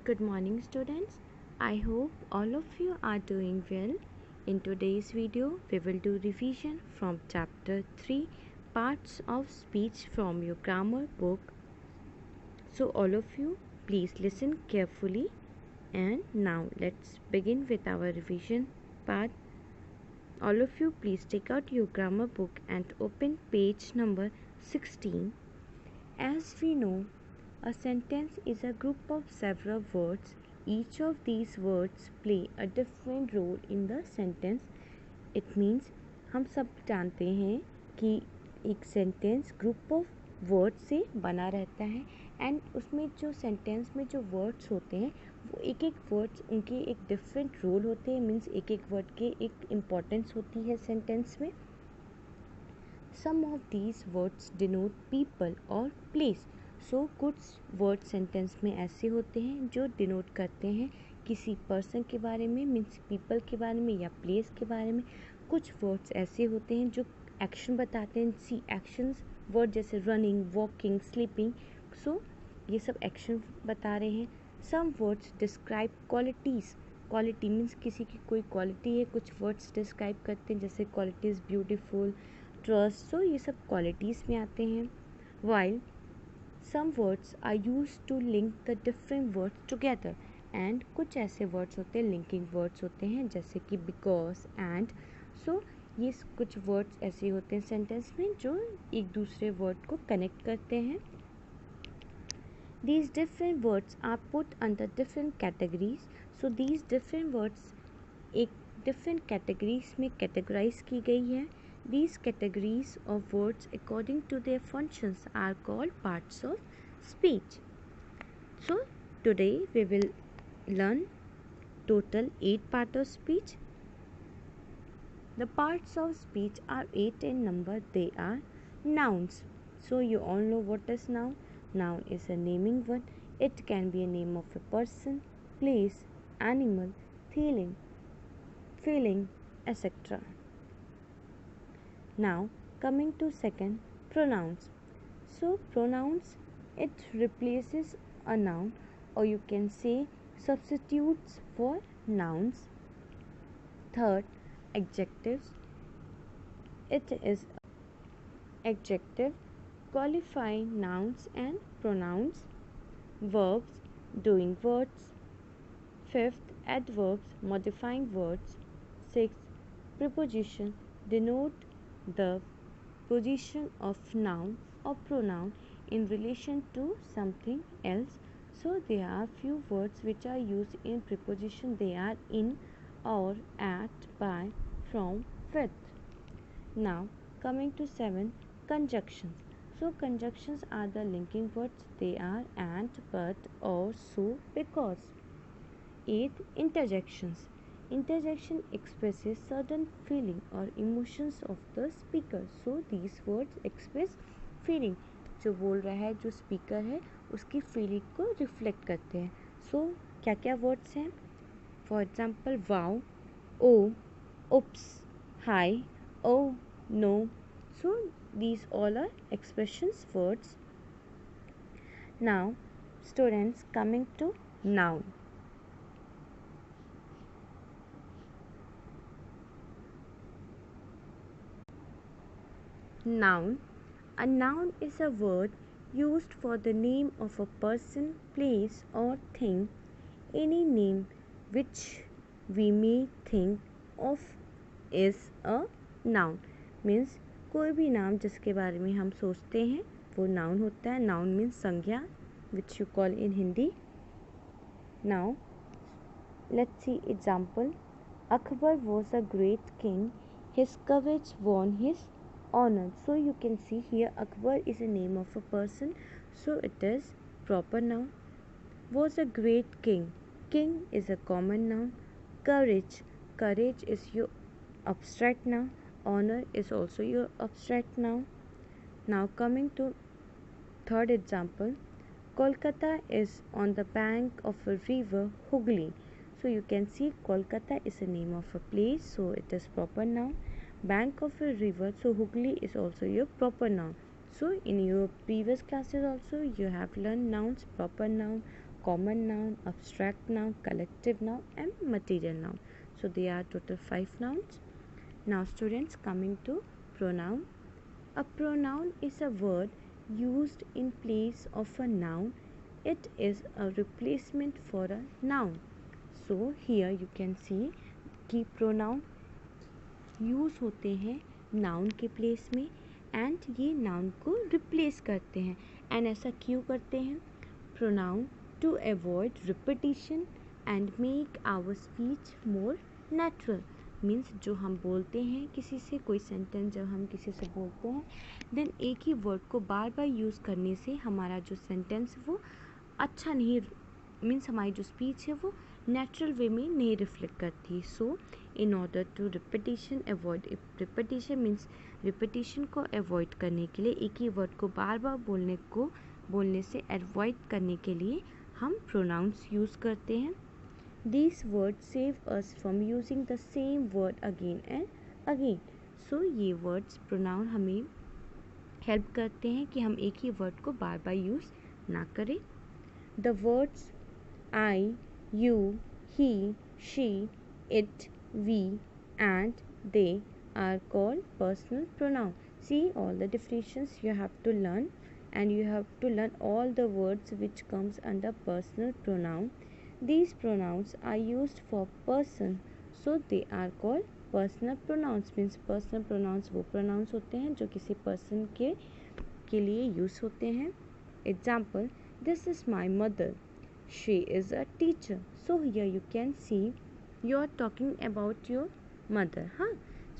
Good morning students. I hope all of you are doing well. In today's video, we will do revision from chapter 3 parts of speech from your grammar book. So all of you please listen carefully, and now let's begin with our revision part. All of you please take out your grammar book and open page number 16. As we know, a sentence is a group of several words. Each of these words play a different role in the sentence. It means हम सब जानते हैं कि एक sentence group of words से बना रहता है एंड उसमें जो सेंटेंस में जो वर्ड्स होते हैं वो एक एक वर्ड्स उनके एक डिफरेंट रोल होते हैं. मीन्स एक एक वर्ड के एक इम्पोर्टेंस होती है सेंटेंस में. Some of these words denote people or place. सो कुछ वर्ड सेंटेंस में ऐसे होते हैं जो डिनोट करते हैं किसी पर्सन के बारे में, मीन्स पीपल के बारे में या प्लेस के बारे में. कुछ वर्ड्स ऐसे होते हैं जो एक्शन बताते हैं. सी एक्शंस वर्ड जैसे रनिंग, वॉकिंग, स्लीपिंग. सो ये सब एक्शन बता रहे हैं. Some words describe qualities. Quality means किसी की कोई क्वालिटी है. कुछ वर्ड्स डिस्क्राइब करते हैं जैसे क्वालिटीज़ ब्यूटीफुल, ट्रस्ट. सो ये सब क्वालिटीज़ में आते हैं. While some words are used to link the different words together. and कुछ ऐसे words होते हैं linking words होते हैं जैसे कि because and. so ये कुछ words ऐसे होते हैं sentence में जो एक दूसरे word को connect करते हैं. these different words are put under different categories. so these different words एक different categories में categorize की गई है. These categories of words according to their functions are called parts of speech. So today we will learn total 8 parts of speech. The parts of speech are 8 in number. They are nouns. So you all know what is noun. Noun is a naming word. It can be a name of a person, place, animal, feeling, etc. Now coming to second, pronouns. So pronouns, it replaces a noun, or you can say substitutes for nouns. Third, adjectives. It is adjective qualifying nouns and pronouns. Verbs, doing words. Fifth, adverbs, modifying words. Sixth, preposition, denote the position of noun or pronoun in relation to something else. So there are few words which are used in preposition. They are in, or, at, by, from, with. Now coming to 7, conjunctions. So conjunctions are the linking words. They are and, but, or, so, because. 8, interjections. Interjection expresses certain feeling or emotions of the speaker. So these words express feeling. जो बोल रहा है, जो speaker है, उसकी feeling को reflect करते हैं. सो क्या क्या वर्ड्स हैं? For example wow, oh, oops, hi, oh, no. So these all are expressions words. Now students, coming to noun. Noun. A noun is a word used for the name of a person, place or thing. Any name which we may think of is a noun. Means कोई भी नाम जिसके बारे में हम सोचते हैं वो noun होता है. Noun means संज्ञा, which you call in Hindi. Now let's see example. Akbar was a great king. His courage won his honor. So you can see here Akbar is a name of a person, so it is proper noun. Was a great king. King is a common noun. Courage is your abstract noun. Honor is also your abstract noun. Now coming to third example. Kolkata is on the bank of a river Hooghly. So you can see Kolkata is a name of a place, so it is proper noun. Bank of a river, so Hooghly is also your proper noun. So in your previous classes also you have learned nouns, proper noun, common noun, abstract noun, collective noun, and material noun. So there are total 5 nouns. Now students, coming to pronoun. A pronoun is a word used in place of a noun. It is a replacement for a noun. So here you can see कि pronoun use होते हैं noun के place में and ये noun को replace करते हैं. And ऐसा क्यों करते हैं? Pronoun to avoid repetition and make our speech more natural. Means जो हम बोलते हैं किसी से, कोई सेंटेंस जब हम किसी से बोलते हैं, देन एक ही वर्ड को बार बार यूज़ करने से हमारा जो सेंटेंस वो अच्छा नहीं, मीन्स हमारी जो स्पीच है वो नेचुरल वे में नहीं रिफ्लेक्ट करती. So in order to repetition avoid, repetition means repetition को अवॉइड करने के लिए, एक ही वर्ड को बार बार बोलने से अवॉइड करने के लिए हम प्रोनाउंस यूज़ करते हैं. These word save us from using the same word again and again. So ये वर्ड्स प्रोनाउन हमें हेल्प करते हैं कि हम एक ही वर्ड को बार बार यूज़ ना करें. The words I, you, he, she, it, we, and they are called personal pronoun. See all the definitions you have to learn, and you have to learn all the words which comes under personal pronoun. These pronouns are used for person, so they are called personal pronouns. Means personal pronouns वो pronouns होते हैं जो किसी person के लिए use होते हैं. Example, this is my mother. She is a teacher. So here you can see you are talking about your mother.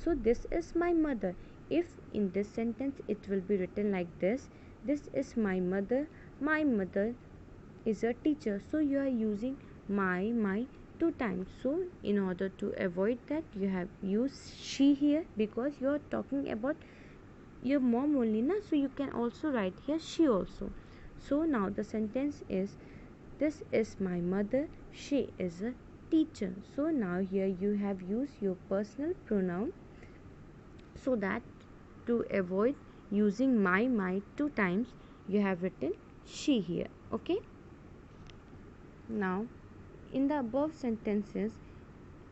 So this is my mother. If in this sentence it will be written like this, this is my mother. My mother is a teacher. So you are using my 2 times. So in order to avoid that, you have used she here because you are talking about your mom only, na? So you can also write here she also. So now the sentence is, this is my mother, she is a teacher. So now here you have used your personal pronoun, so that to avoid using my 2 times, you have written she here. Okay. Now in the above sentences,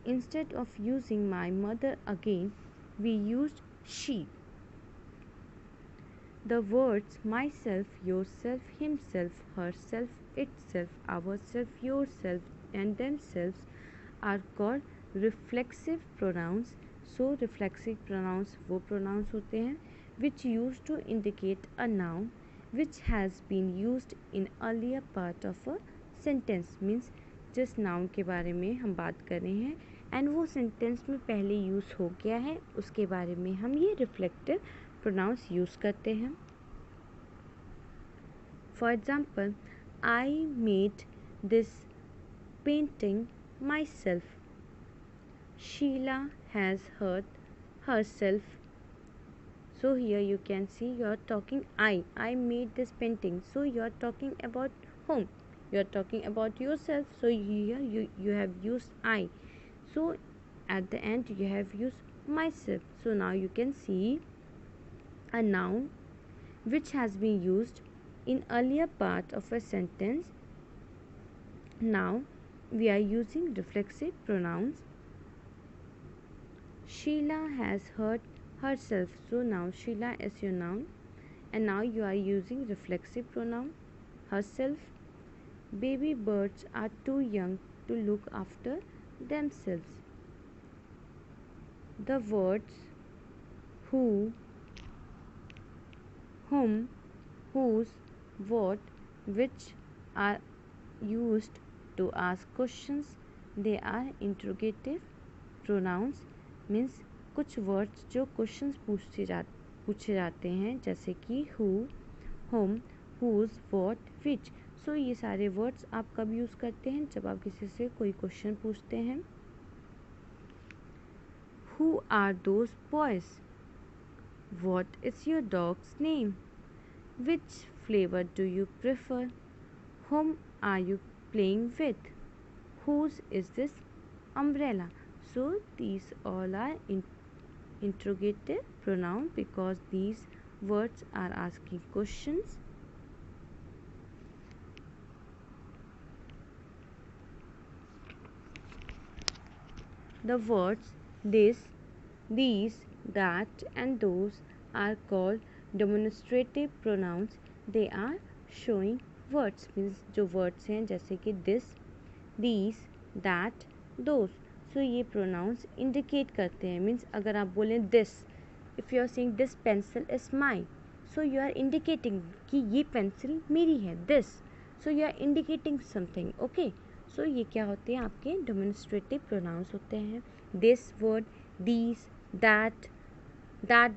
instead of using my mother again, we used she. The words myself, yourself, himself, herself, itself, ourself, yourself, and themselves are called reflexive pronouns. So reflexive pronouns वो pronouns होते हैं which used to indicate a noun which has been used in earlier part of a sentence. Means जिस noun के बारे में हम बात कर रहे हैं एंड वो सेंटेंस में पहले यूज़ हो गया है, उसके बारे में हम ये रिफ्लेक्टिव प्रोनाउंस यूज़ करते हैं. For example, I made this painting myself. Sheela has hurt herself. So here you can see you are talking I made this painting. So you are talking about whom, you are talking about yourself. So here you have used I. So at the end you have used myself. So now you can see a noun which has been used in earlier part of a sentence. Now we are using reflexive pronouns. Sheila has hurt herself. So now Sheila is your noun, and now you are using reflexive pronoun herself. Baby birds are too young to look after themselves. The words who, whom, whose, what, which are used to ask questions. They are interrogative pronouns. Means कुछ words जो questions पूछे जाते हैं, जैसे कि who, whom, whose, what, which. सो ये सारे words आप कब यूज़ करते हैं? जब आप किसी से कोई क्वेश्चन पूछते हैं. Who are those boys? What is your dog's name? Which flavour do you prefer? Whom are you playing with? Whose is this umbrella? So these all are interrogative pronoun because these words are asking questions. The words this, these, that and those are called demonstrative pronouns. They are showing words, means जो words हैं जैसे कि this, these, that, those. So ये pronouns indicate करते हैं, means अगर आप बोलें this, if you are saying this pencil is mine, so you are indicating कि ये pencil मेरी है, this. So you are indicating something, okay. So ये क्या होते हैं आपके demonstrative pronouns होते हैं. This word, these, that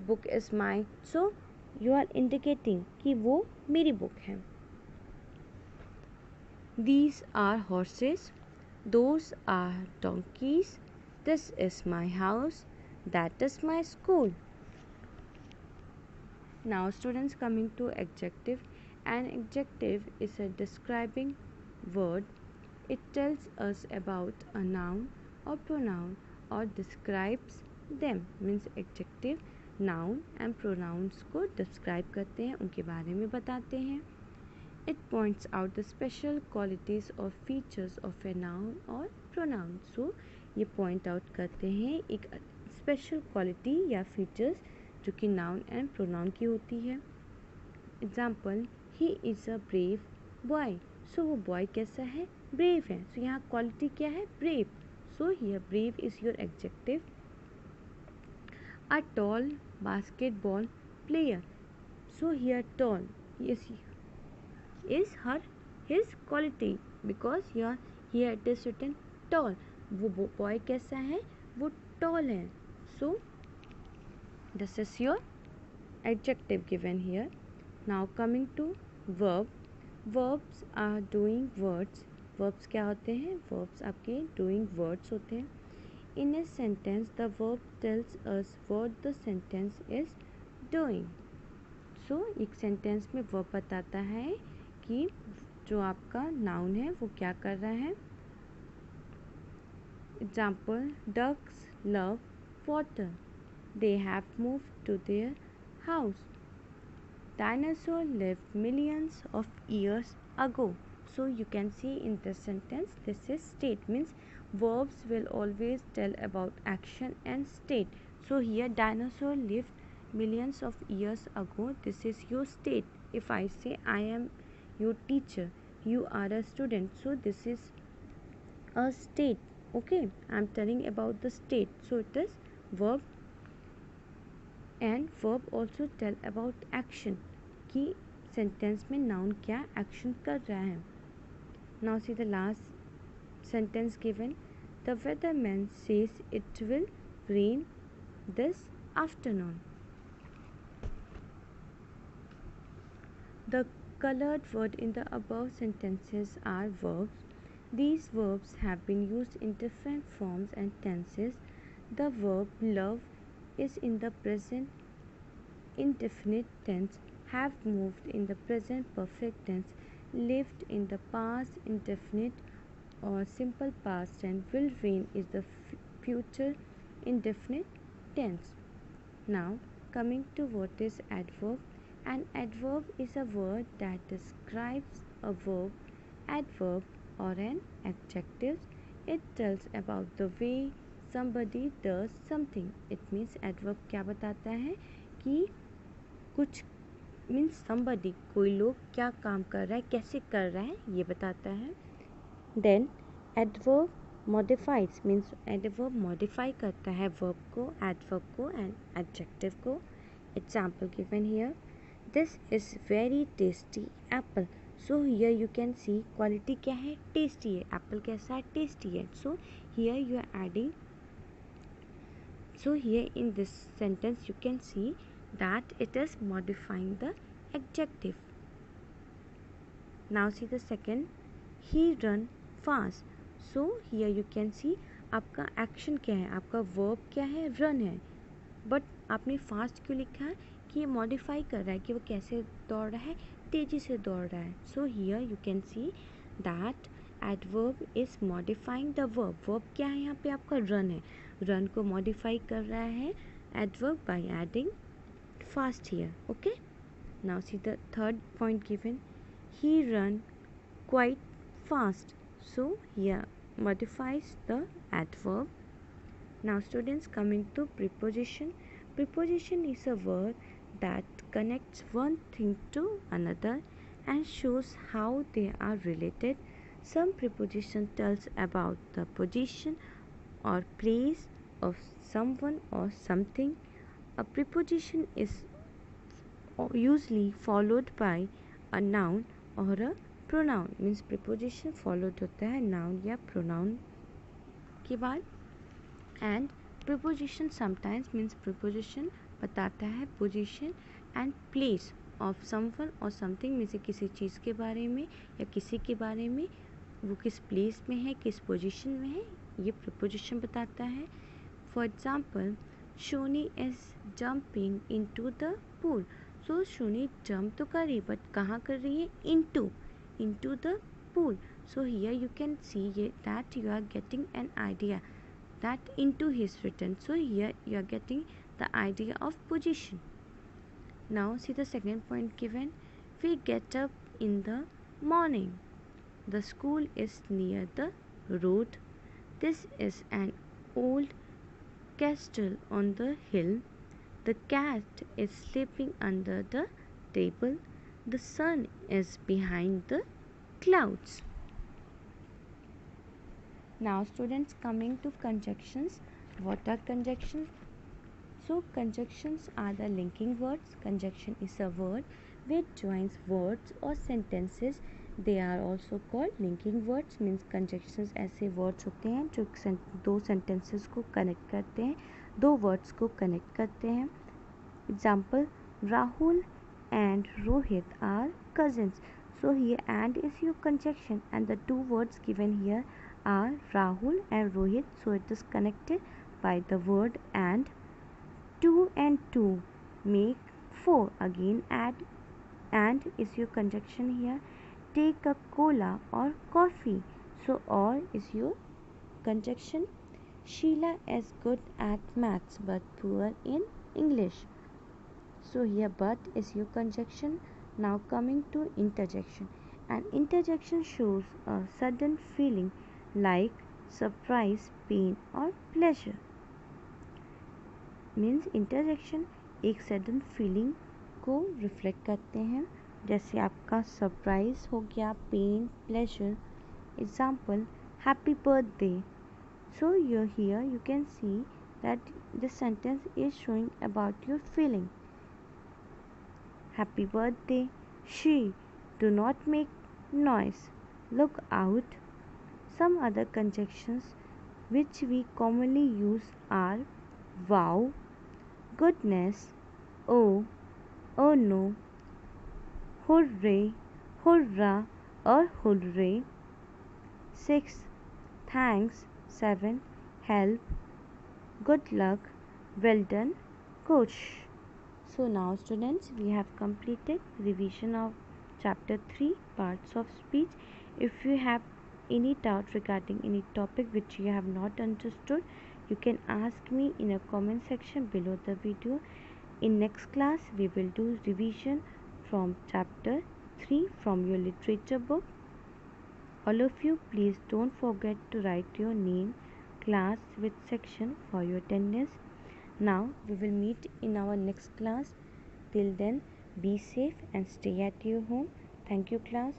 book is mine. So you are indicating कि वो मेरी book है. These are horses, those are donkeys, this is my house, that is my school. Now students, coming to adjective. An adjective is a describing word. It tells us about a noun or pronoun or describes them. Means adjective noun and pronouns को describe करते हैं, उनके बारे में बताते हैं. It points out the special qualities or features of a noun or pronoun. So ये point out करते हैं एक special quality या features जो कि noun and pronoun की होती है. Example, he is a brave boy. So वो boy कैसा है? Brave है. So यहाँ quality क्या है? Brave. So here brave is your adjective. A tall basketball player. So here tall is his quality because here it is written tall. वो boy कैसा है? वो tall है. So this is your adjective given here. Now coming to verb. Verbs are doing words. Verbs क्या होते हैं? Verbs आपके doing words होते हैं. In a sentence, the verb tells us what the sentence is doing. So एक sentence में verb बताता है कि जो आपका noun है वो क्या कर रहा है. Example, ducks love water. They have moved to their house. Dinosaur lived millions of years ago. So you can see in this sentence, this is state, means verbs will always tell about action and state. So here dinosaur lived millions of years ago. This is your state. If I say I am your teacher, you are a student, so this is a state. Okay, I am telling about the state. So it is verb, and verb also tell about action कि sentence में noun क्या action कर रहा है. Now see the last sentence given. The weatherman says it will rain this afternoon. The colored word in the above sentences are verbs. These verbs have been used in different forms and tenses. The verb love is in the present indefinite tense, have moved in the present perfect tense, lived in the past indefinite or simple past, and will rain is the future indefinite tense. Now coming to what is adverb. An adverb is a word that describes a verb, adverb or an adjective. It tells about the way somebody does something. It means adverb क्या बताता है कि कुछ means somebody, कोई लोग क्या काम कर रहा है, कैसे कर रहा है, ये बताता है. Then adverb modifies, means adverb modify करता है verb को, adverb को and adjective को. Example given here. This is very tasty apple. So here you can see quality क्या है? Tasty है. Apple कैसा है? Tasty है. So here you are adding. So here in this sentence you can see that it is modifying the adjective. Now see the second. He run fast. So here you can see आपका action क्या है? आपका verb क्या है? Run है. But आपने fast क्यों लिखा है? कि ये modify कर रहा है कि वो कैसे दौड़ रहा है? तेजी से दौड़ रहा है. So here you can see that adverb is modifying the verb. Verb क्या है यहाँ पे? आपका run है. Run को modify कर रहा है adverb by adding fast here. Okay. Now see the third point given. He run quite fast. So here modifies the adverb Now students, coming to preposition. Preposition is a word that connects one thing to another and shows how they are related. Some preposition tells about the position or place of someone or something. A preposition is usually followed by a noun or a pronoun. Means preposition followed होता है noun या pronoun के बाद. And preposition sometimes means preposition बताता है position and place of someone or something में से किसी चीज़ के बारे में या किसी के बारे में, वो किस place में है, किस position में है, ये preposition बताता है. For example, Shoni is jumping into the pool. So Shoni jump तो कर रही but कहाँ कर रही है? into the pool. So here you can see that you are getting an idea that into is written. So here you are getting the idea of position. Now see the second point given. We get up in the morning. The school is near the road. This is an old castle on the hill. The cat is sleeping under the table. The sun is behind the clouds. Now students, coming to conjunctions. What are conjunctions? So conjunctions are the linking words. Conjunction is a word which joins words or sentences. They are also called linking words. Means conjunctions ऐसे words होते हैं जो दो sentences को connect करते हैं, दो words को connect करते हैं. Example, Rahul and Rohit are cousins. So here and is your conjunction and the two words given here are Rahul and Rohit. So it is connected by the word and. 2 and 2 make 4. Again add and is your conjunction here. Take a cola or coffee. So or is your conjunction. Sheila is good at maths but poor in English. So here but is your conjunction. Now coming to interjection. An interjection shows a sudden feeling like surprise, pain or pleasure. Means interjection एक sudden feeling को reflect करते हैं, जैसे आपका surprise हो गया, pain, pleasure. Example, happy birthday. So you're here you can see that this sentence is showing about your feeling. Happy birthday. Shh, do not make noise, look out. Some other conjunctions which we commonly use are wow, goodness, oh no, hooray, hurrah or hooray. 6. Thanks. 7. Help, good luck, well done, coach. So now students, we have completed revision of chapter 3 parts of speech. If you have any doubt regarding any topic which you have not understood, you can ask me in a comment section below the video. In next class we will do revision from chapter 3 from your literature book. All of you, please don't forget to write your name, class with section for your attendance. Now we will meet in our next class. Till then, be safe and stay at your home. Thank you class.